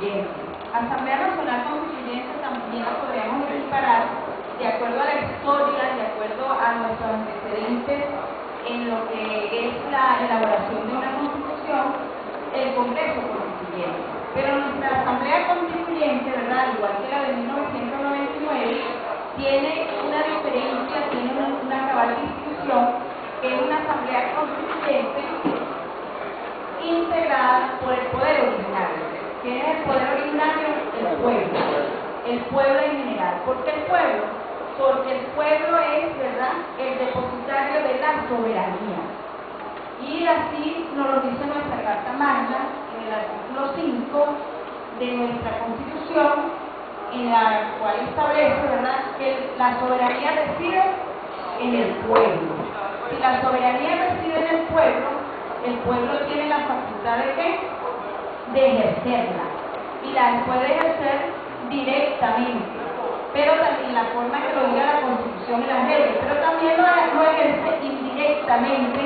Constituyente. Asamblea Nacional Constituyente también la podríamos equiparar, de acuerdo a la historia, de acuerdo a nuestros antecedentes en lo que es la elaboración de una Constitución, el Congreso Constituyente. Pero nuestra Asamblea Constituyente, ¿verdad?, igual que la de 1999, tiene una diferencia, tiene una cabal distinción, que es una Asamblea Constituyente integrada por el poder originario. ¿Quién es el poder originario? El pueblo en general. ¿Por qué el pueblo? Porque el pueblo es, ¿verdad?, el depositario de la soberanía. Y así nos lo dice nuestra Carta Magna, en el artículo 5 de nuestra Constitución, en la cual establece, ¿verdad?, que la soberanía reside en el pueblo. Si la soberanía reside en el pueblo tiene la facultad de ¿qué? De ejercerla. Y la puede ejercer directamente, pero también la forma que lo diga la Constitución y las leyes, pero también lo ejerce indirectamente.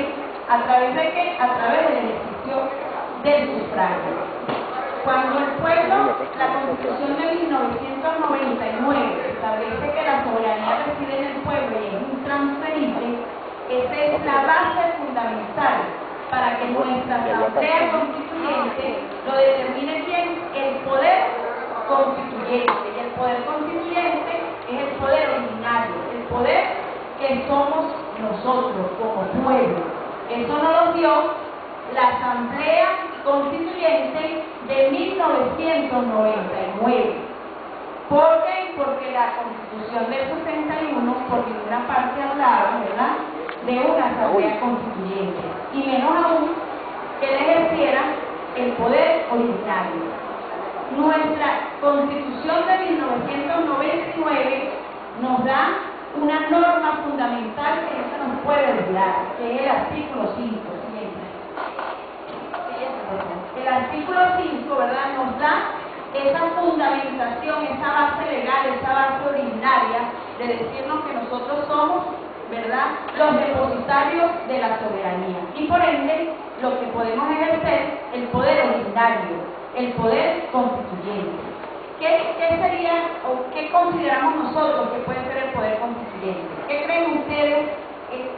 ¿A través de qué? A través del ejercicio del sufragio. Cuando el pueblo, la Constitución de 1999 establece que la soberanía reside en el pueblo y es intransferible, esa es la base fundamental para que nuestra Asamblea Constituyente lo determine bien, el poder constituyente. Y el poder constituyente es el poder originario, el poder que somos nosotros como pueblo. Eso nos lo dio la Asamblea Constituyente de 1999. ¿Por qué? Porque la Constitución del 61 por ninguna parte hablaba, ¿verdad?, de una Asamblea Constituyente, y menos aún que le ejerciera el poder originario. Nuestra Constitución de 1999 nos da una norma fundamental que no se nos puede olvidar, que es el artículo 5. El artículo 5, ¿verdad?, nos da esa fundamentación, esa base legal, esa base originaria de decirnos que nosotros somos, ¿verdad?, los depositarios de la soberanía y por ende lo que podemos ejercer el poder originario, el poder constituyente. ¿Qué sería o qué consideramos nosotros que puede ser el poder constituyente? ¿Qué creen ustedes?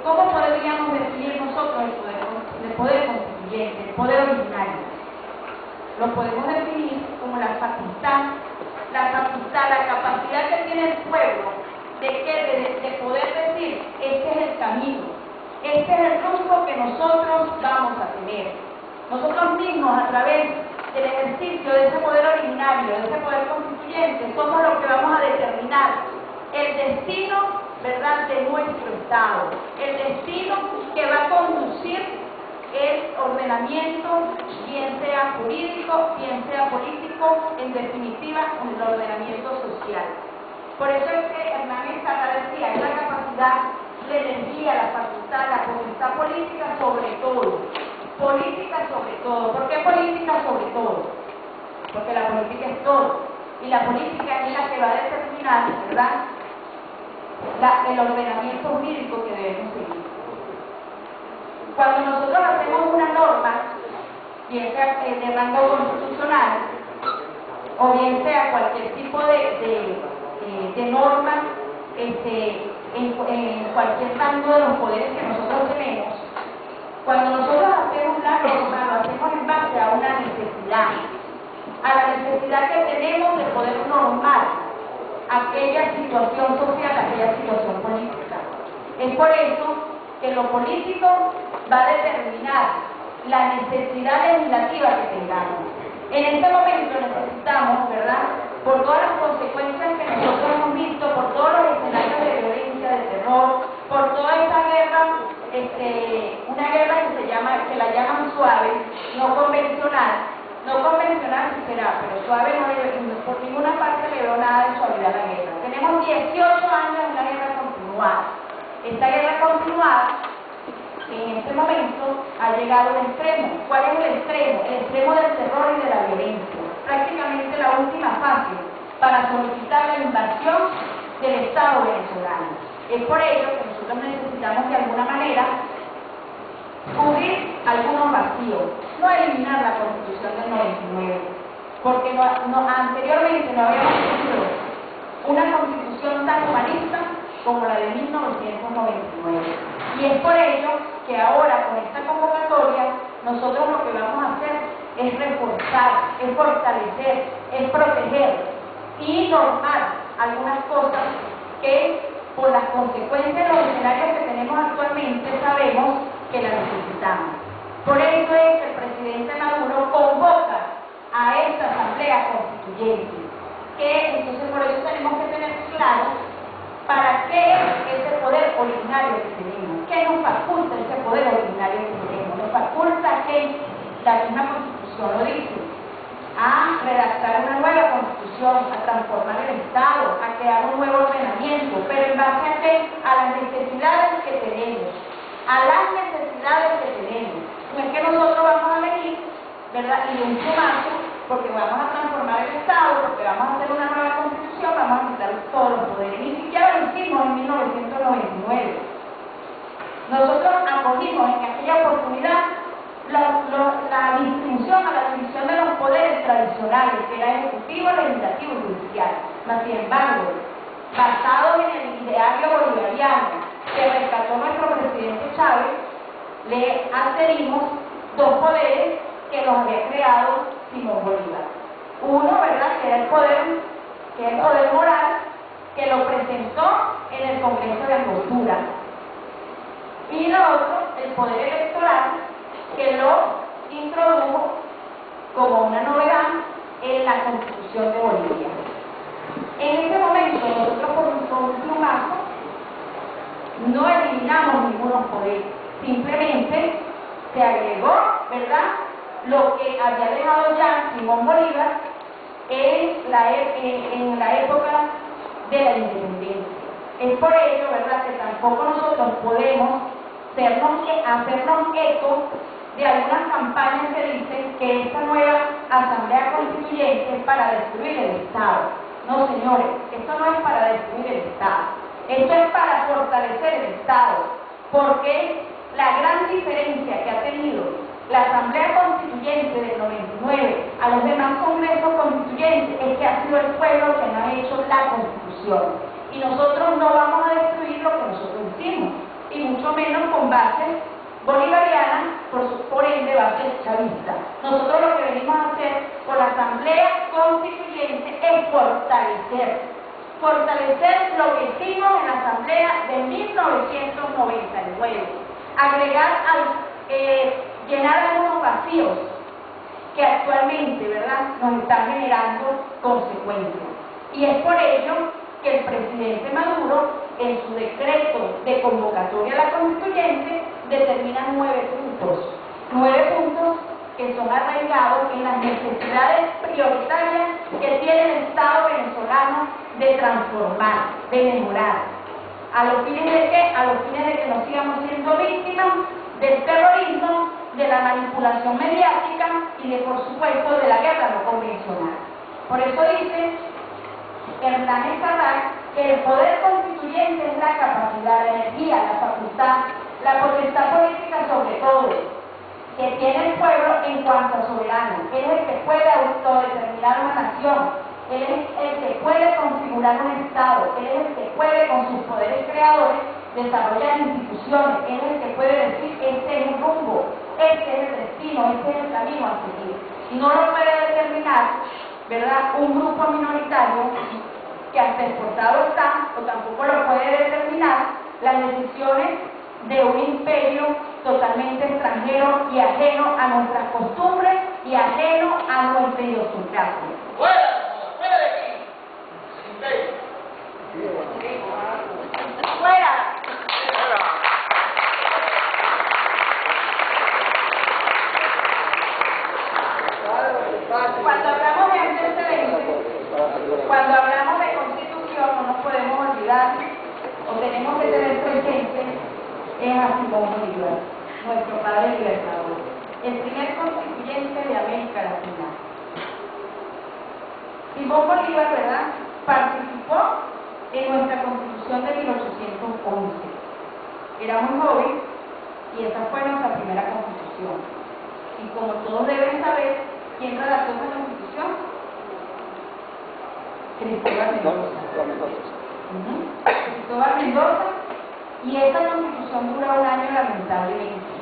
¿Cómo podríamos definir nosotros el poder constituyente, el poder originario? Lo podemos definir como la capacidad que tiene el pueblo de poder decir, este es el camino, este es el rumbo que nosotros vamos a tener. Nosotros mismos, a través del ejercicio de ese poder originario, de ese poder constituyente, somos los que vamos a determinar el destino, ¿verdad?, de nuestro Estado, el destino que va a conducir el ordenamiento, bien sea jurídico, bien sea político, en definitiva, el ordenamiento social. Por eso es que Hernán Escalada decía, es la capacidad, la energía, la facultad, la potestad política sobre todo. Política sobre todo. ¿Por qué política sobre todo? Porque la política es todo. Y la política es la que va a determinar, ¿verdad?, el ordenamiento jurídico que debemos seguir. Cuando nosotros hacemos una norma, bien sea de rango constitucional, o bien sea cualquier tipo de norma en cualquier rango de los poderes que nosotros tenemos, cuando nosotros hacemos una norma, lo hacemos en base a una necesidad, a la necesidad que tenemos de poder normar aquella situación social, aquella situación política. Es por eso que lo político va a determinar la necesidad legislativa que tengamos. En este momento necesitamos, ¿verdad?, por todas las consecuencias que nosotros hemos visto, por todos los escenarios de violencia, de terror, por toda esta guerra, una guerra que la llaman suave, no convencional sí será, pero suave no por ninguna parte le veo nada de suavidad a la guerra. Tenemos 18 años de una guerra continuada. Esta guerra continuada, en este momento, ha llegado al extremo. ¿Cuál es el extremo? El extremo del terror y de la violencia. Prácticamente la última fase para solicitar la invasión del Estado venezolano. Es por ello que nosotros necesitamos de alguna manera cubrir algunos vacíos, no eliminar la Constitución del 99, porque anteriormente no habíamos tenido una constitución tan humanista como la de 1999. Y es por ello que ahora con esta convocatoria nosotros lo que vamos a hacer es reforzar, es fortalecer, es proteger y normar algunas cosas que por las consecuencias de los escenarios que tenemos actualmente sabemos que las necesitamos. Por eso es que el presidente Maduro convoca a esta asamblea constituyente, que entonces por eso tenemos que tener claro para qué es ese poder originario que tenemos, qué nos faculta ese poder originario que tenemos, nos faculta que la misma Constitución lo dice, a redactar una nueva Constitución, a transformar el Estado, a crear un nuevo ordenamiento, pero en base a qué? A las necesidades que tenemos, No es que nosotros vamos a venir, ¿verdad? Y de un plumazo, porque vamos a transformar el Estado, porque vamos a hacer una nueva Constitución, vamos a quitar todos los poderes. Ni siquiera lo hicimos en 1999. Nosotros acogimos en aquella oportunidad la distribución a la división de los poderes tradicionales, que era ejecutivo, legislativo y judicial. Mas, sin embargo, basado en el ideario bolivariano que rescató nuestro presidente Chávez, le adherimos dos poderes que los había creado Simón Bolívar. Uno, ¿verdad?, que era el poder moral, que lo presentó en el Congreso de Angostura. Y lo otro, el poder electoral, que lo introdujo como una novedad en la Constitución de Bolivia. En ese momento, nosotros con un plumazo no eliminamos ninguno poder, simplemente se agregó, ¿verdad?, lo que había dejado ya Simón Bolívar en la época de la independencia. Es por ello, ¿verdad?, que tampoco nosotros podemos hacernos eco de algunas campañas que dicen que esta nueva Asamblea Constituyente es para destruir el Estado. No, señores, esto no es para destruir el Estado, esto es para fortalecer el Estado, porque la gran diferencia que ha tenido la Asamblea Constituyente del 99 a los demás congresos constituyentes es que ha sido el pueblo que no ha hecho la Constitución. Y nosotros no vamos a destruir lo que nosotros hicimos, y mucho menos con bases bolivarianas, por ende bases chavistas. Nosotros lo que venimos a hacer con la Asamblea Constituyente es fortalecer lo que hicimos en la Asamblea de 1999, agregar llenar algunos vacíos que actualmente, ¿verdad?, nos están generando consecuencias. Y es por ello que el presidente Maduro, en su decreto de convocatoria a la Constituyente, determina 9 puntos que son arraigados en las necesidades prioritarias que tiene el Estado venezolano de transformar, de mejorar. ¿A los fines de qué? A los fines de que no sigamos siendo víctimas del terrorismo, de la manipulación mediática y de, por supuesto, de la guerra no convencional. Por eso dice Hernández Carrasco que el poder constituyente es la capacidad, la energía, la facultad, la potestad política sobre todo, que tiene el pueblo en cuanto a soberano. Él es el que puede autodeterminar una nación, él es el que puede configurar un Estado, él es el que puede, con sus poderes creadores, desarrollar instituciones, él es el que puede decir: este es el rumbo, este es el destino, este es el camino a seguir. Y no lo puede determinar, ¿verdad?, un grupo minoritario que hasta exportado está, o tampoco lo puede determinar las decisiones de un imperio totalmente extranjero y ajeno a nuestras costumbres y ajeno a nuestra idiosincrasia. ¡Fuera de aquí! ¡Fuera! Cuando hablamos de antecedentes, cuando hablamos de Constitución, no nos podemos olvidar, o tenemos que tener presente, es a Simón Bolívar, nuestro padre libertador, el primer constituyente de América Latina. Simón Bolívar, ¿verdad?, participó en nuestra Constitución de 1811. Era muy joven y esa fue nuestra primera Constitución. Y como todos deben saber, ¿quién redactó esa Constitución? Cristóbal Mendoza. Cristóbal Mendoza, y esa constitución duró un año lamentablemente.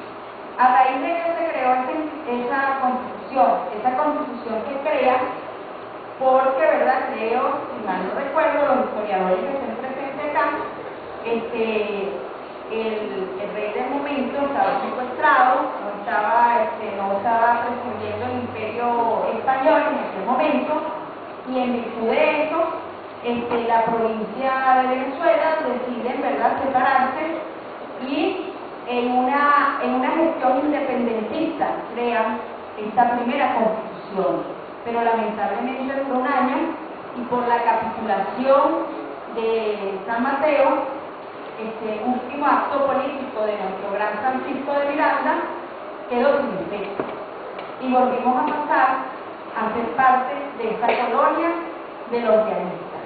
A raíz de que se creó esa constitución que crea, porque, ¿verdad? Creo, si mal no recuerdo, los historiadores que estén presentes acá, el rey del momento estaba secuestrado, no estaba presidiendo el imperio español en aquel momento, y en virtud de eso, la provincia de Venezuela deciden, ¿verdad?, separarse, y en una gestión independentista crean esta primera constitución, pero lamentablemente duró un año, y por la capitulación de San Mateo, último acto político de nuestro gran Francisco de Miranda, quedó sin efecto, y volvimos a pasar a ser parte de esta colonia de los llanistas.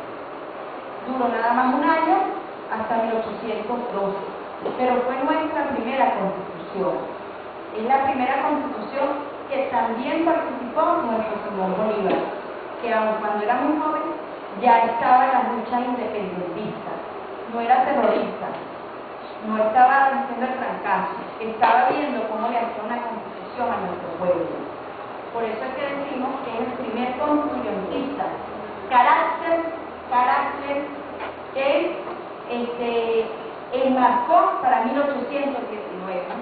Duró nada más un año, hasta 1812, pero fue nuestra primera constitución. Es la primera constitución que también participó nuestro Simón Bolívar, que aun cuando era muy joven ya estaba en la lucha independentista, no era terrorista, no estaba haciendo el trancazo, estaba viendo cómo le hacía una constitución a nuestro pueblo. Por eso es que decimos que es el primer constitucionalista, carácter que enmarcó para 1819, ¿no?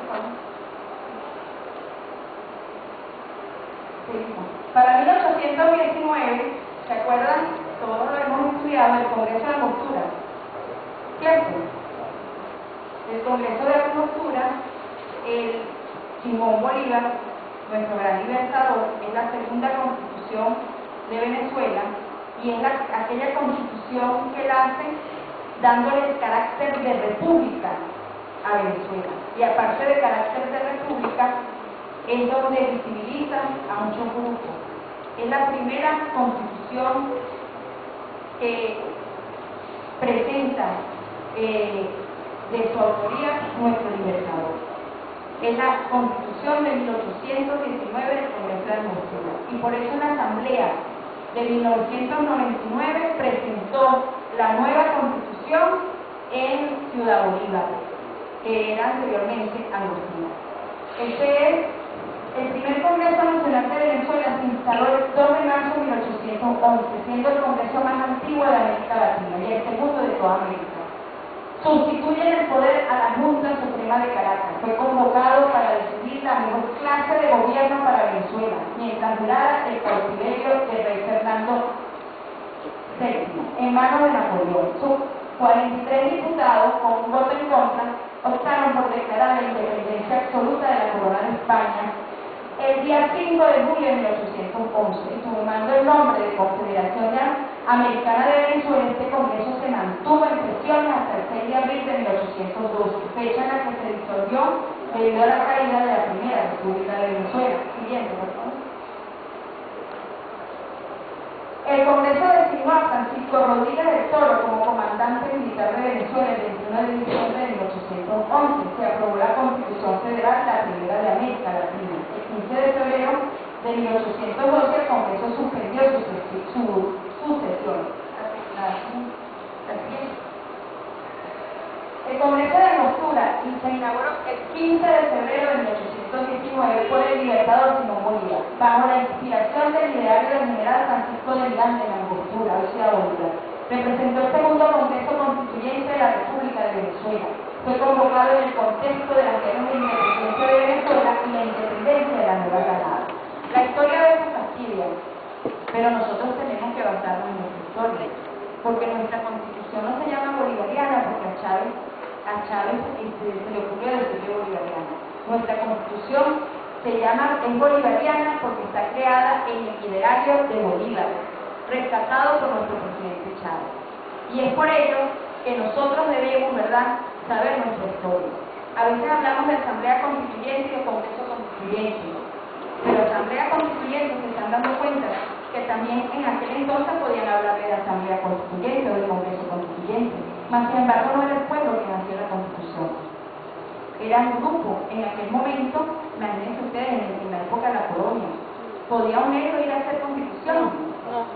Para 1819, ¿se acuerdan? Todos lo hemos estudiado, el Congreso de Angostura, ¿cierto? El Congreso de Angostura, el Simón Bolívar, nuestro gran libertador, es la segunda constitución de Venezuela, y es aquella constitución que la hace dándole el carácter de república a Venezuela. Y aparte de carácter de república, es donde visibiliza a muchos grupos. Es la primera constitución que presenta de su autoría nuestro libertador. Es la constitución de 1819 del Congreso de Angostura. Y por eso en la asamblea de 1999 presentó la nueva constitución en Ciudad Bolívar, que era anteriormente Angostura. Este es el primer Congreso Nacional de Venezuela, se instaló el 2 de marzo de 1811, siendo el Congreso más antiguo de América Latina y el segundo de toda América. Sustituye en el poder a la Junta Suprema de Caracas. Fue convocado para decidir la mejor clase de gobierno para Venezuela, mientras durara el cautiverio del rey Fernando VII, en manos de Napoleón. Sus 43 diputados, con un voto en contra, optaron por declarar la independencia absoluta de la corona de España el día 5 de julio de 1811, y tomando el nombre de Confederación Americana de Venezuela. Este Congreso se mantuvo en sesión hasta el 6 de abril de 1812, fecha en la que se disolvió debido a la caída de la Primera República de Venezuela. Siguiente, por favor. El Congreso designó a Francisco Rodríguez del Toro como comandante militar de Venezuela el 21 de diciembre de 1811. Se aprobó la Constitución Federal, la primera de América Latina. El 15 de febrero de 1812 el Congreso suspendió su sesión. El Congreso de Angostura se inauguró el 15 de febrero de 1819 por el libertador Simón Bolívar, bajo la inspiración del ideario del general Francisco de Miranda en Angostura, Ciudad Bolívar. Representó el segundo Congreso Constituyente de la República de Venezuela. Fue convocado en el contexto de la guerra de independencia de Venezuela y la independencia de la Nueva Granada. La historia de esa fastidia, pero nosotros tenemos que basarnos en nuestra historia, porque nuestra Constitución no se llama bolivariana porque a Chávez se le ocurrió decirle bolivariana. Nuestra Constitución es bolivariana porque está creada en el ideario de Bolívar, rescatado por nuestro presidente Chávez. Y es por ello que nosotros debemos, ¿verdad?, saber nuestra historia. A veces hablamos de Asamblea Constituyente y de Congreso Constituyente, pero Asamblea Constituyente se están dando cuenta que también en aquel entonces podían hablar de la Asamblea Constituyente o del Congreso Constituyente. Mas, sin embargo, no era el pueblo que nació la Constitución. Era un grupo. En aquel momento, imagínense ustedes, en la época de la colonia, ¿podía un negro ir a hacer Constitución? No.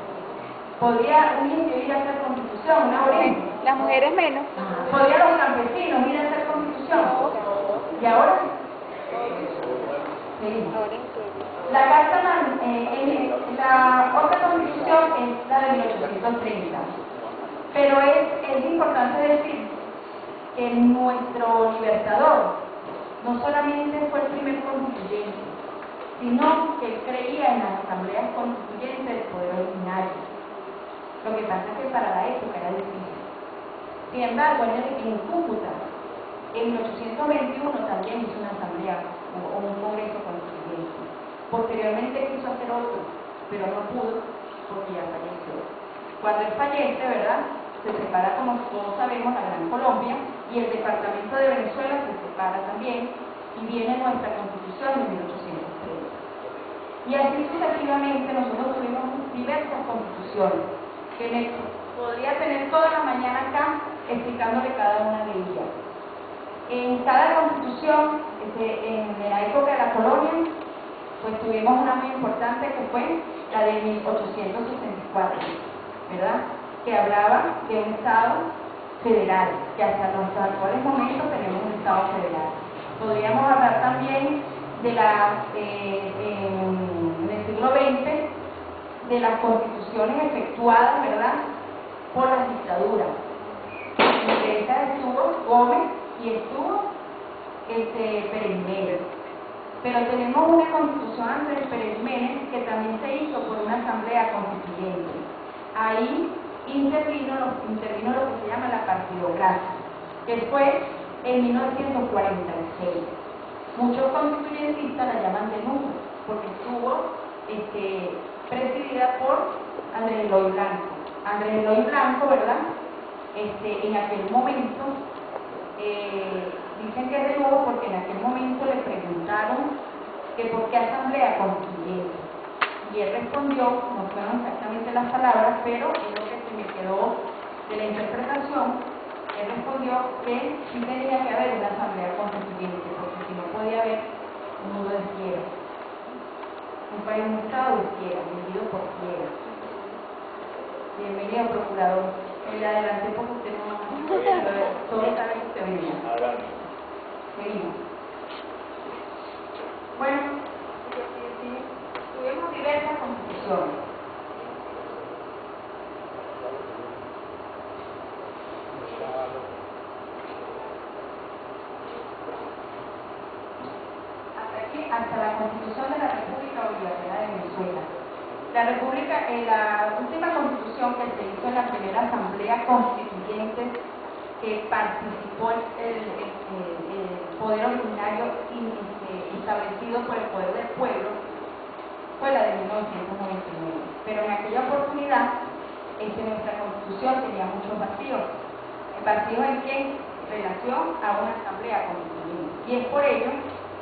podría un indio ir a hacer constitución, una aborigen. Las mujeres menos. Podrían los campesinos ir a hacer constitución. ¿Y ahora? Sí. La carta, la otra constitución es la de 1830. Pero es importante decir que nuestro libertador no solamente fue el primer constituyente, sino que él creía en las asambleas constituyentes del poder originario. Lo que pasa es que para la época era difícil. Sin embargo, en Cúcuta, en 1821 también hizo una asamblea o un congreso constituyente. Posteriormente quiso hacer otro, pero no pudo porque ya falleció. Cuando él fallece, ¿verdad?, se separa, como todos sabemos, la Gran Colombia, y el departamento de Venezuela se separa también, y viene nuestra Constitución de 1830. Y así sucesivamente nosotros tuvimos diversas constituciones, que podría tener toda la mañana acá explicándole cada una de ellas. En cada constitución, en la época de la colonia, pues tuvimos una muy importante que fue la de 1864, ¿verdad?, que hablaba de un Estado federal, que hasta nuestros actuales momentos tenemos un Estado federal. Podríamos hablar también de en el siglo XX, de las constituciones efectuadas, ¿verdad?, por las dictaduras. Entre esas estuvo Gómez y estuvo Pérez Jiménez. Pero tenemos una constitución antes de Pérez Jiménez que también se hizo por una asamblea constituyente. Ahí intervino lo que se llama la partidocracia, que fue en 1946. Muchos constituyentistas la llaman de nuevo, porque estuvo presidida por Andrés Eloy Blanco. Andrés Eloy Blanco, ¿verdad?, en aquel momento, dicen que es de nuevo porque en aquel momento le preguntaron que por qué asamblea constituyente. Y él respondió, no fueron exactamente las palabras, pero es lo que se me quedó de la interpretación. Él respondió que sí tenía que haber una asamblea constituyente, porque si no podía haber un mundo de izquierda, un país un estado de izquierda, dividido por izquierda. Bienvenido, procurador. Le adelanté porque usted no todos saben que usted venía. Seguimos. Bueno, tuvimos diversas constituciones. Hasta aquí, hasta la Constitución de la República Bolivariana de Venezuela. La República, la última constitución que se hizo en la primera asamblea constituyente que participó el poder originario establecido por el poder del pueblo, fue la de 1999. Pero en aquella oportunidad, nuestra constitución tenía muchos vacíos. ¿Vacíos en qué? En relación a una asamblea constituyente. Y es por ello,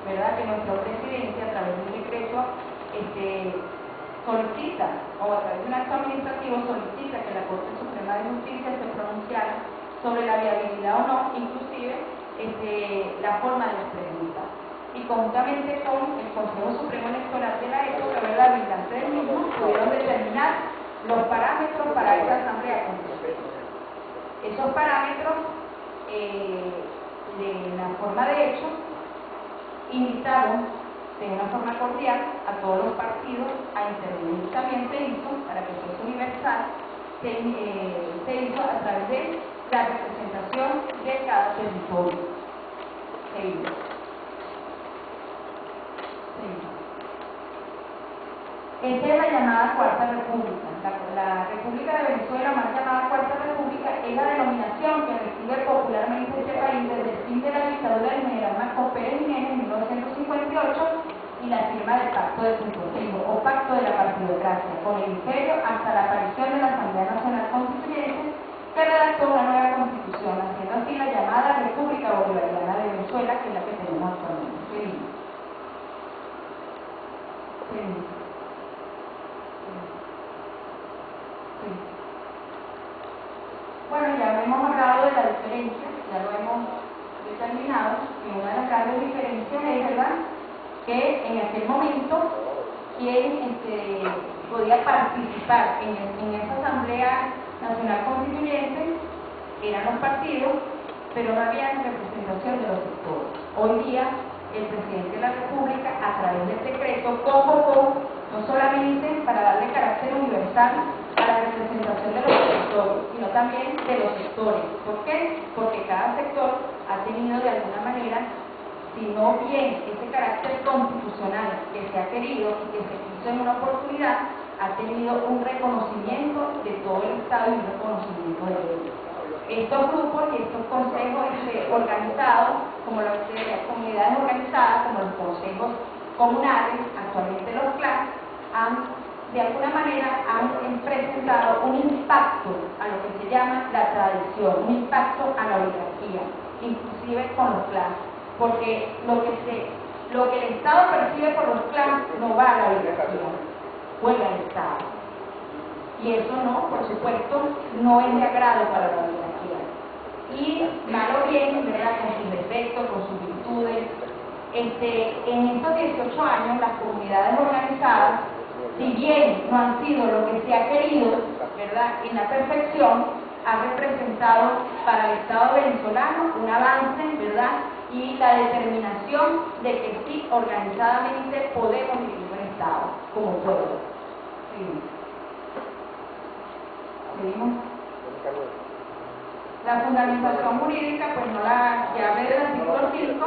¿verdad?, que nuestro presidente, a través de un decreto, solicita, o a través de un acto administrativo, solicita que la Corte Suprema de Justicia se pronunciara sobre la viabilidad o no, inclusive la forma de las preguntas. Y conjuntamente con el Consejo Supremo Electoral de la época, ¿verdad?, brillante del mismo, pudieron determinar los parámetros para esa asamblea constituyente. Esos parámetros, de la forma de hecho, invitaron de una forma cordial a todos los partidos a intervenir. También se hizo, para que fuese universal, se hizo a través de la representación de cada territorio. Seguimos. Esta es la llamada Cuarta República. La República de Venezuela, más llamada Cuarta República, es la denominación que recibe popularmente este país desde el fin de la dictadura del general Marcos Pérez Jiménez en 1958 y la firma del Pacto de Punto Fijo o Pacto de la Partidocracia con el Imperio hasta la aparición de la Asamblea Nacional Constituyente que redactó una nueva constitución, haciendo así la llamada República Bolivariana de Venezuela, que es la que tenemos actualmente. Seguimos. Bueno, ya hemos hablado de la diferencia, ya lo hemos determinado, que una de las grandes diferencias es, ¿verdad?, que en aquel momento quien podía participar en esa Asamblea Nacional Constituyente eran los partidos, pero no había representación de los sectores. Hoy día, el presidente de la República, a través del decreto, convocó no solamente para darle carácter universal a la representación de los sectores, sino también de los sectores. ¿Por qué? Porque cada sector ha tenido de alguna manera, si no bien ese carácter constitucional que se ha querido y que se quiso en una oportunidad, ha tenido un reconocimiento de todo el Estado y un reconocimiento de ellos. Estos grupos y estos consejos organizados, como las comunidades organizadas, como los consejos comunales, actualmente los CLAS, de alguna manera han presentado un impacto a lo que se llama la tradición, un impacto a la oligarquía, inclusive con los CLAS, porque lo que el Estado percibe por los CLAS no va a la oligarquía, vuelve al Estado. Y eso no, por supuesto, no es de agrado para la oligarquía. Y mal o bien, ¿verdad?, con sus defectos, con sus virtudes, en estos 18 años las comunidades organizadas, si bien no han sido lo que se ha querido, ¿verdad?, en la perfección, ha representado para el Estado venezolano un avance, ¿verdad?, y la determinación de que sí, organizadamente podemos vivir un Estado como pueblo. ¿Seguimos? La fundamentación jurídica, pues no ya hablé del artículo 5,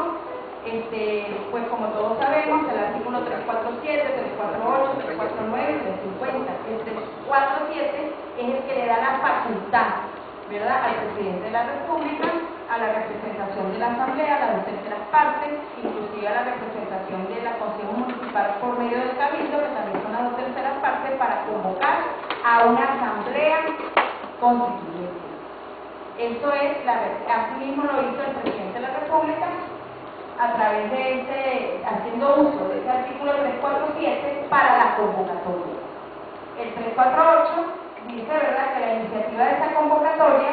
pues como todos sabemos, el artículo 347, 348, 349 y 350. El 347 es el que le da la facultad, ¿verdad?, al presidente de la República, a la representación de la Asamblea, a las dos terceras partes, inclusive a la representación de la Consejo Municipal por medio del Cabildo, que también son las dos terceras partes, para convocar a una Asamblea Constituyente. Eso es, así mismo lo hizo el presidente de la República, a través de haciendo uso de ese artículo 347 para la convocatoria. El 348 dice, ¿verdad?, que la iniciativa de esa convocatoria,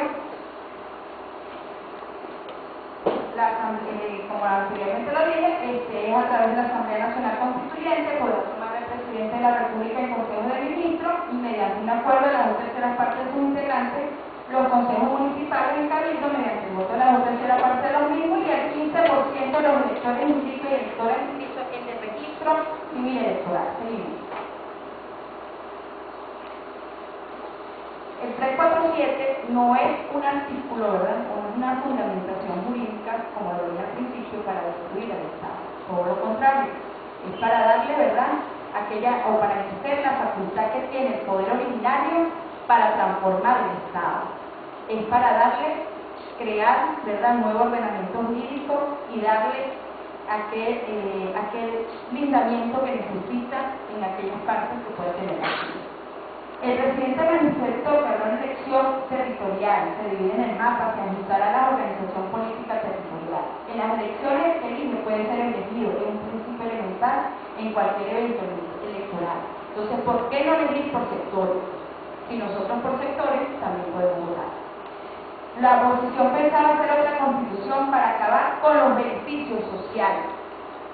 como anteriormente lo dije, es a través de la Asamblea Nacional Constituyente, podrá tomar el presidente de la República el Consejo de Ministros y mediante un acuerdo de las dos terceras partes de sus integrantes, los consejos municipales y cabildo mediante el voto de la dos terceras partes de los mismos y el 15% de los electores inscritos y electoras inscritos en el registro civil electoral. Seguimos. El 347 no es un artículo, ¿verdad?, o no es una fundamentación jurídica, como lo dije al principio, para destruir el Estado. Todo lo contrario, es para darle, ¿verdad?, o para ejercer la facultad que tiene el poder originario para transformar el Estado. Es para crear, ¿verdad?, nuevo ordenamiento jurídico y darle aquel blindamiento que necesita en aquellas partes que puede tener aquí. El presidente manifestó que habrá una elección territorial, se divide en el mapa, se ajustará a la organización política territorial. En las elecciones, el INE puede ser elegido, es un principio elemental en cualquier evento electoral. Entonces, ¿por qué no elegir por sectores? Si nosotros por sectores también podemos votar. La oposición pensaba hacer otra constitución para acabar con los beneficios sociales.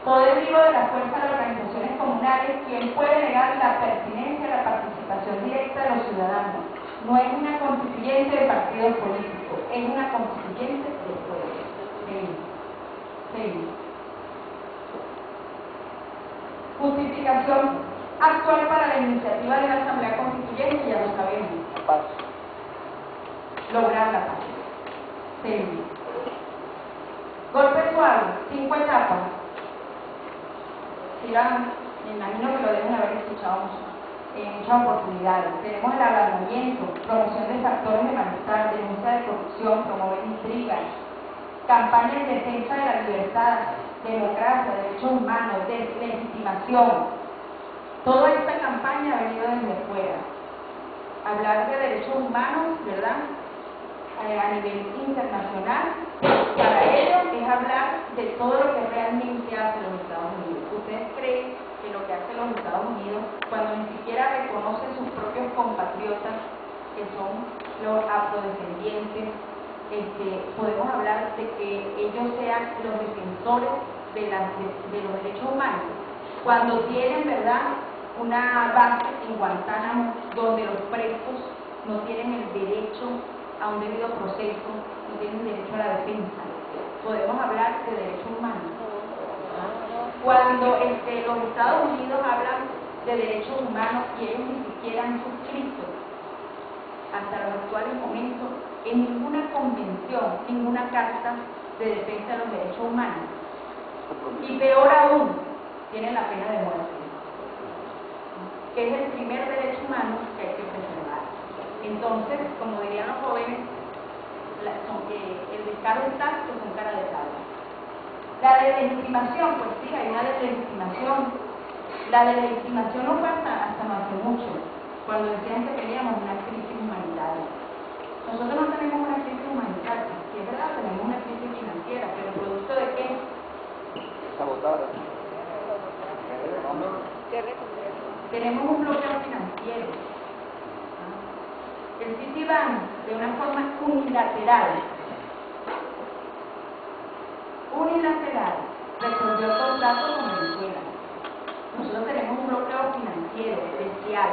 Poder vivo de la fuerza de las organizaciones comunales, quien puede negar la pertinencia de la participación directa de los ciudadanos. No es una constituyente de partidos políticos, es una constituyente del pueblo. Seguimos. Justificación actual para la iniciativa de la Asamblea Constituyente, ya lo sabemos. Paz. Lograr la paz. Seguimos. Golpe suave, 5 etapas. Me imagino que lo deben haber escuchado en muchas oportunidades. Tenemos el ablandamiento, promoción de factores de malestar, denuncia de corrupción, promover intrigas, campaña en defensa de la libertad, democracia, derechos humanos, deslegitimación. Toda esta campaña ha venido desde fuera. Hablar de derechos humanos, ¿verdad?, a nivel internacional, para ellos es hablar de todo lo que realmente hace los Estados Unidos. ¿Ustedes creen que lo que hace los Estados Unidos, cuando ni siquiera reconocen sus propios compatriotas, que son los afrodescendientes, podemos hablar de que ellos sean los defensores de los derechos humanos? Cuando tienen, ¿verdad?, una base en Guantánamo donde los presos no tienen el derecho a un debido proceso, no tienen derecho a la defensa. Podemos hablar de derechos humanos. Cuando los Estados Unidos hablan de derechos humanos y ellos ni siquiera han suscrito hasta los actuales momentos en ninguna convención, ninguna carta de defensa de los derechos humanos. Y peor aún, tienen la pena de muerte, que es el primer derecho humano que hay que preservar. Entonces, como dirían los jóvenes, el descaro está, que son cara de tabla. La deslegitimación, pues sí, hay una deslegitimación. La deslegitimación no fue hasta no hace mucho, cuando decían que teníamos una crisis humanitaria. Nosotros no tenemos una crisis humanitaria, si es verdad, tenemos una crisis financiera, pero ¿producto de qué? Sabotada. Tenemos un bloqueo financiero. El Citibank, de una forma unilateral, resolvió el contrato con Venezuela. Nosotros tenemos un bloqueo financiero especial.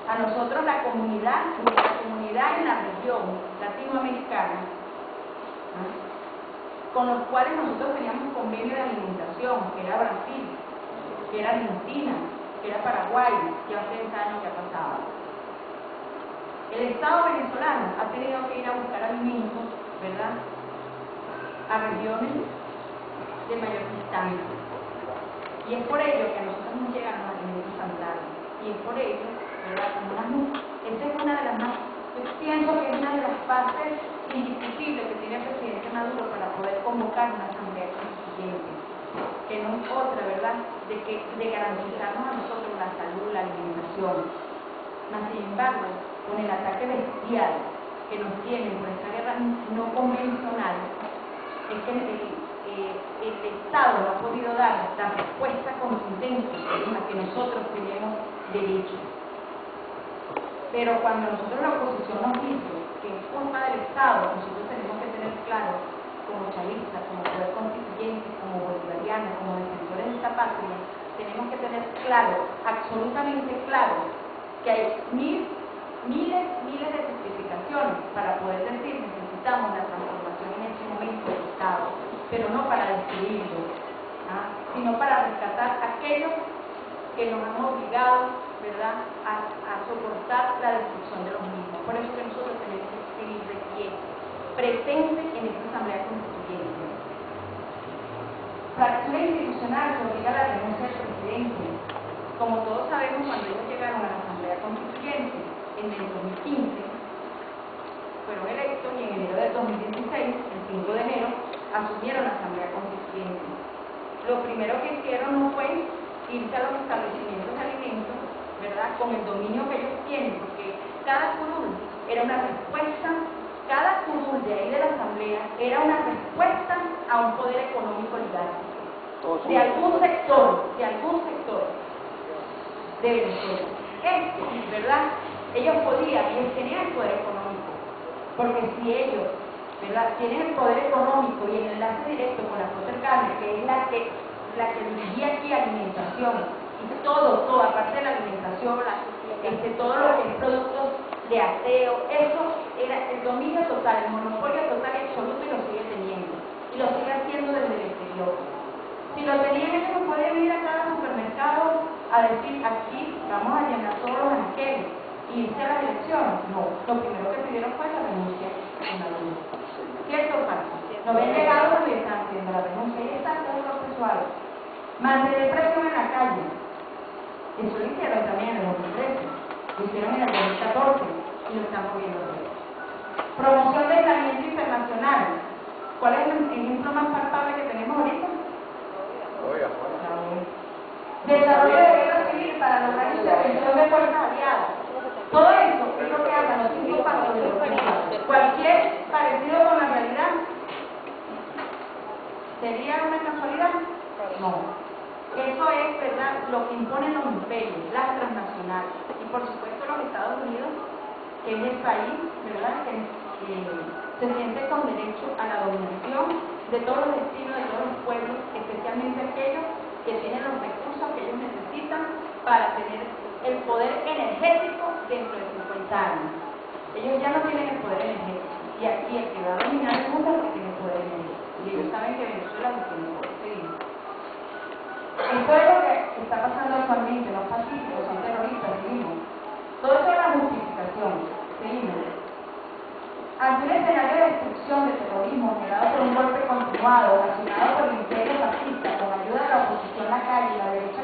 A nosotros la comunidad en la región latinoamericana, con los cuales nosotros teníamos un convenio de alimentación, que era Brasil, que era Argentina, que era Paraguay, ya ustedes saben lo que ha pasado. El Estado venezolano ha tenido que ir a buscar alimentos, ¿verdad?, a regiones de mayor distancia. Y es por ello que a nosotros nos llegan los alimentos sanitarios. Y es por ello, ¿verdad?, esa es una de las más, yo pienso que es una de las partes indiscutibles que tiene el presidente Maduro para poder convocar una asamblea constituyente, que no es otra, ¿verdad?, de garantizarnos a nosotros la salud, la alimentación. Mas, sin embargo, con el ataque bestial que nos tienen por esta guerra no convencional, es que el Estado no ha podido dar la respuesta contundente a que nosotros tenemos derecho. Pero cuando nosotros la oposición nos dice que es culpa del Estado, nosotros tenemos que tener claro, como chavistas, como poder constituyente, como bolivarianos, como defensores de esta patria, tenemos que tener claro, absolutamente claro, que hay miles de justificaciones para poder decir necesitamos la transformación en este momento del Estado, pero no para destruirlo, sino para rescatar aquellos que nos han obligado, ¿verdad?, a soportar la destrucción de los mismos. Por eso que nosotros tenemos que seguir de pie, presentes en esta Asamblea Constituyente. Fractura institucional que obliga a la renuncia del presidente. Como todos sabemos, cuando ellos llegaron a la Asamblea Constituyente en el 2015, fueron electos y en enero del 2016, el 5 de enero, asumieron la Asamblea Constituyente. Lo primero que hicieron no fue irse a los establecimientos de alimentos, ¿verdad?, con el dominio que ellos tienen, porque cada curul era una respuesta, cada curul de ahí de la Asamblea era una respuesta a un poder económico oligárquico, de algún sector de Venezuela. ¿Verdad? Ellos podían, ellos tenían el poder económico, porque si ellos, ¿verdad?, tienen el poder económico y el enlace directo con la Protercarne, que es la que dirigía aquí alimentación, y todo, aparte de la alimentación, todo lo que es productos de aseo, eso era el dominio total, el monopolio total y absoluto, y lo sigue teniendo, y lo sigue haciendo desde el exterior. Si lo tenían, ellos no podían ir a cada supermercado a decir, aquí vamos a llenar todos los anaqueles y irse a las elecciones. No, lo primero que pidieron fue la renuncia a Maduro. ¿Cierto, Paco? No habían llegado donde están haciendo la renuncia, y está todo lo procesual. Mantener presión en la calle. Eso lo hicieron también en el 2013, lo hicieron en el 2014 y lo están volviendo a hacer. Promoción de aislamiento internacional. ¿Cuál es el ejemplo más palpable que tenemos ahorita? Desarrollo de guerra civil para lograr intervención de fuerzas aliadas. Todo eso es lo que hacen los 5 pasos de los. Cualquier parecido con la realidad ¿sería una casualidad? No. Eso es, ¿verdad?, lo que imponen los imperios, las transnacionales. Y por supuesto los Estados Unidos, que es el país, ¿verdad?, que se siente con derecho a la dominación de todos los destinos de todos los pueblos, especialmente aquellos que tienen los recursos que ellos necesitan para tener el poder energético dentro de 50 años. Ellos ya no tienen el poder energético. Y aquí el que va a dominar el mundo es el que tiene poder energético. Y ellos saben que Venezuela no tiene poder. Seguimos. Esto es lo que está pasando actualmente. Los pacíficos son terroristas. Seguimos. Todo eso es la justificación. Seguimos. Ante un escenario de destrucción, de terrorismo generado por un golpe continuado, ocasionado por el imperio fascista, con ayuda de la oposición, la calle y la derecha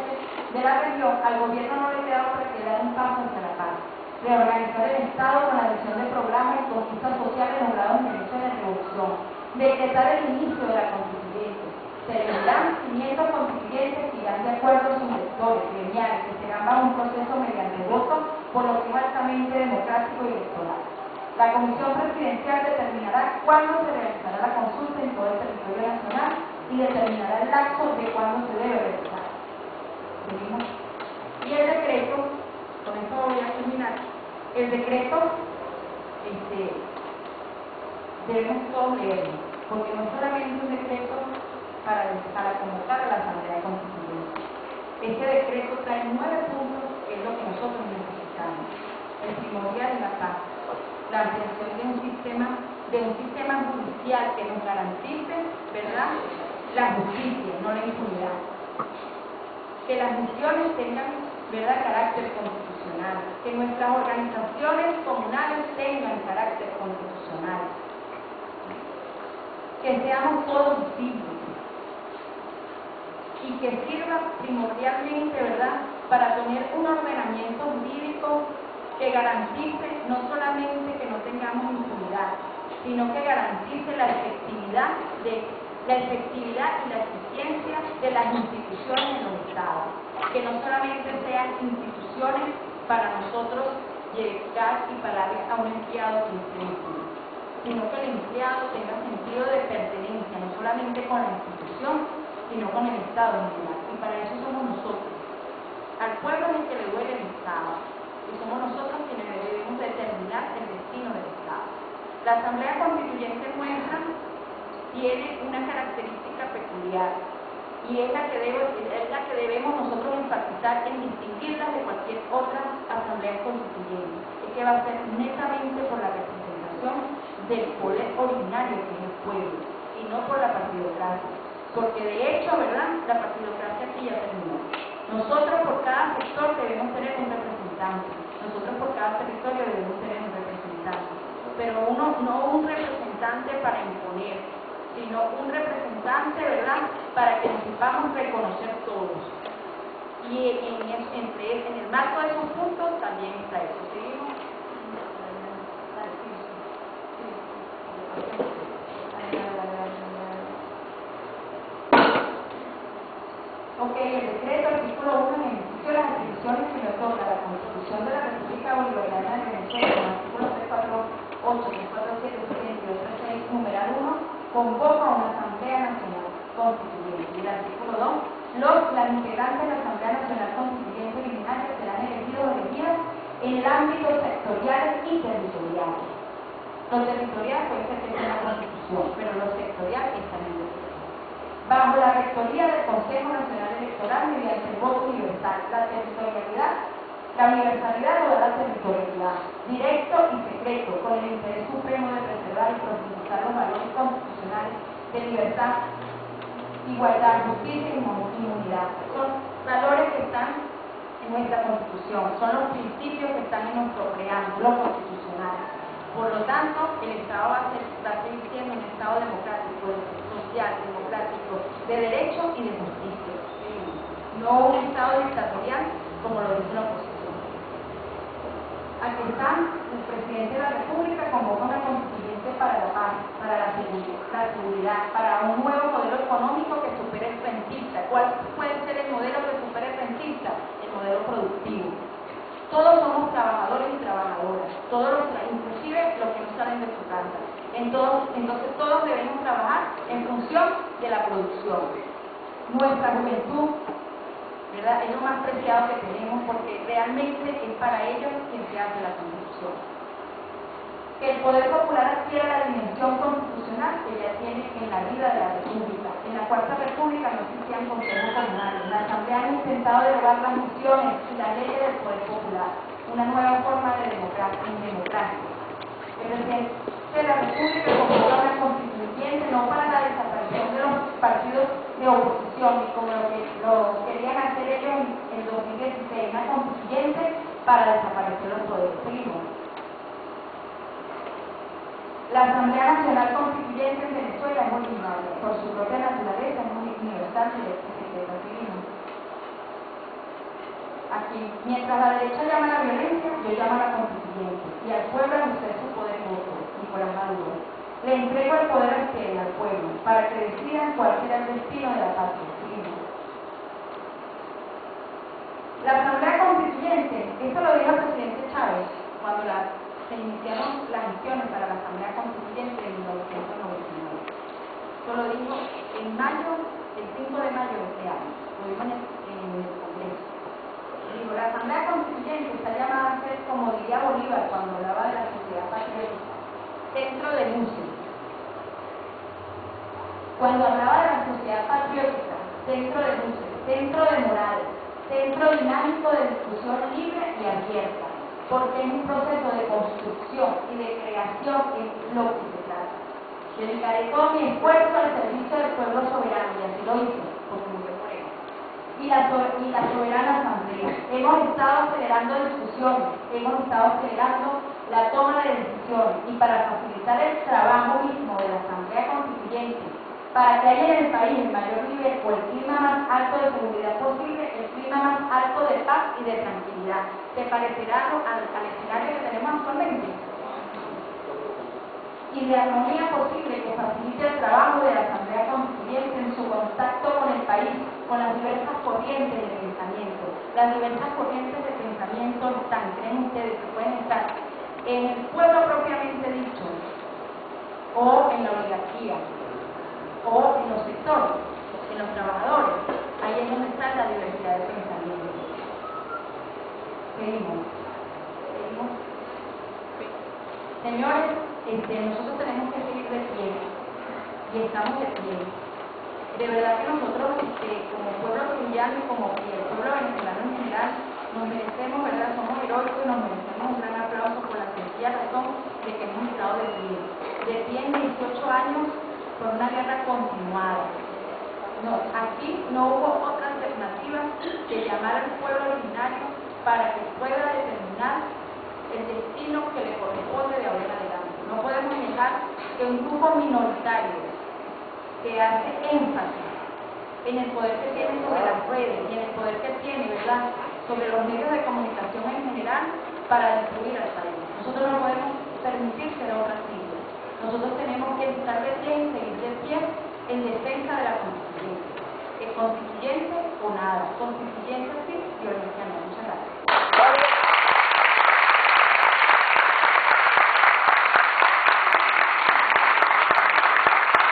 de la región, al gobierno no le queda otra que dar un paso hacia la paz. Reorganizar el Estado con la adhesión de programas y conquistas sociales logrados en Venezuela en revolución. Decretar el inicio de la constituyente. Celebrar 500 constituyentes que irán de acuerdo a sus electores, gremiales, que serán bajo un proceso mediante voto, por lo que es altamente democrático y electoral. La Comisión Presidencial determinará cuándo se realizará la consulta en todo el territorio nacional y determinará el lapso de cuándo se debe realizar. ¿Seguimos? Y el decreto, con esto voy a terminar, el decreto debemos todos leerlo, porque no es solamente un decreto para convocar a la Asamblea Constituyente. Este decreto trae 9 puntos, que es lo que nosotros necesitamos. El primordial es la paz, la ampliación de un sistema judicial que nos garantice, ¿verdad?, la justicia, no la impunidad. Que las misiones tengan, ¿verdad?, carácter constitucional. Que nuestras organizaciones comunales tengan carácter constitucional. Que seamos todos visibles. Y que sirva primordialmente, ¿verdad?, para tener un ordenamiento jurídico que garantice no solamente que no tengamos impunidad, sino que garantice la efectividad y la eficiencia de las instituciones en los estados, que no solamente sean instituciones para nosotros llegar y pagarle a un empleado que esté impune, sino que el empleado tenga sentido de pertenencia, no solamente con la institución, sino con el Estado en general. Y para eso somos nosotros. Al pueblo es el que le duele el Estado, y somos nosotros quienes debemos determinar el destino del Estado. La Asamblea Constituyente nuestra tiene una característica peculiar, y es la que debemos nosotros enfatizar en distinguirla de cualquier otra Asamblea Constituyente, es que va a ser netamente por la representación del poder originario que es el pueblo, y no por la partidocracia. Porque de hecho, ¿verdad?, la partidocracia aquí ya terminó. Nosotros por cada sector debemos tener un representante, nosotros por cada territorio debemos tener un representante, pero no un representante para imponer, sino un representante, ¿verdad?, para que nos sepamos reconocer todos. Y en el marco de esos puntos también está eso. ¿Seguimos? Ok, el decreto, artículo 1, en ejercicio de las atribuciones que le otorga la Constitución de la República Bolivariana de Venezuela, con artículos 348, 347, 78, 6, numeral 1, convoca a una Asamblea Nacional Constituyente. Y el artículo 2, las integrantes de la Asamblea Nacional Constituyente originaria serán elegidos o elegidas en el ámbito sectorial y territorial. Lo territorial puede ser que sea la Constitución, pero lo sectorial está en el decreto. Bajo la rectoría del Consejo Nacional Electoral mediante el voto universal. La universalidad lo da la territorialidad, directo y secreto, con el interés supremo de preservar y profundizar los valores constitucionales de libertad, igualdad, justicia y inmunidad. Son valores que están en nuestra Constitución, son los principios que están en nuestro preámbulo constitucional. Por lo tanto, el Estado va a seguir siendo un Estado democrático, social, democrático, de derecho y de justicia. No un Estado dictatorial, como lo dice la oposición. Aquí está, el presidente de la República convoca una constituyente para la paz, para la seguridad, para un nuevo modelo económico que supere el rentista. ¿Cuál puede ser el modelo que supere el rentista? El modelo productivo. Todos somos trabajadores y trabajadoras, inclusive los que no salen de su casa. Entonces todos debemos trabajar en función de la producción. Nuestra juventud, ¿verdad?, es lo más preciado que tenemos, porque realmente es para ellos quien se hace la Constitución. que el poder popular adquiera la dimensión constitucional que ya tiene en la vida de la República. En la Cuarta República no existían consejos comunales. La Asamblea ha intentado derogar las misiones y las leyes del poder popular, una nueva forma de democracia. El presidente de la República convoca una constituyente no para la desaparición de los partidos de oposición, y como lo querían hacer ellos en 2016, una constituyente para desaparecer los poderes. Seguimos. La Asamblea Nacional Constituyente en Venezuela es ordinaria, por su propia naturaleza es muy universal y secreta. Seguimos. Aquí, mientras la derecha llama a la violencia, yo llamo a la constituyente, y al pueblo a ejercer su poder voto. Nicolás Maduro. Le entrego el poder a usted, al pueblo, para que decidan cuál será el destino de la patria. Seguimos. La Asamblea Constituyente, esto lo dijo el presidente Chávez cuando se iniciaron las gestiones para la Asamblea Constituyente en 1999. Esto lo dijo en mayo, el 5 de mayo de este año. Lo dijo en el Congreso. Digo, la Asamblea Constituyente está llamada a ser, como diría Bolívar cuando hablaba de la sociedad patriótica, centro de luces. Cuando hablaba de la sociedad patriótica, centro de luces, centro de moral, centro dinámico de discusión libre y abierta, porque es un proceso de construcción y de creación en lo que se trata. Dedicaré todo mi esfuerzo al servicio del pueblo soberano, y así lo hice, porque murió por él. Y la soberana Asamblea. Hemos estado acelerando discusiones, hemos estado acelerando la toma de decisiones, y para facilitar el trabajo mismo de la Asamblea Constituyente, para que haya en el país el mayor nivel o el clima más alto de seguridad posible, el clima más alto de paz y de tranquilidad. ¿Te parecerá al escenario que tenemos actualmente? Y de armonía posible que facilite el trabajo de la Asamblea Constituyente en su contacto con el país, con las diversas corrientes de pensamiento. Las diversas corrientes de pensamiento están, creen ustedes, que pueden estar en el pueblo propiamente dicho, o en la oligarquía, o en los sectores, en los trabajadores. Ahí es donde está la diversidad de pensamiento. Seguimos. Señores, nosotros tenemos que seguir de pie, y estamos de pie. De verdad que nosotros, como pueblo sevillano y como el pueblo venezolano en general, nos merecemos, ¿verdad? Somos heroicos y nos merecemos un gran aplauso por la sencilla razón de que hemos estado de pie en 18 años por una guerra continuada. No, aquí no hubo otra alternativa que llamar al pueblo originario para que pueda determinar el destino que le corresponde de ahora en adelante. No podemos dejar que un grupo minoritario que hace énfasis en el poder que tiene sobre las redes y en el poder que tiene, ¿verdad?, sobre los medios de comunicación en general, para destruir al país. Nosotros no podemos permitir ser obra simple. Nosotros tenemos que estar de pie y seguir de pie en defensa de la constituyente. Constituyente o nada. Constituyente sí, violencia no.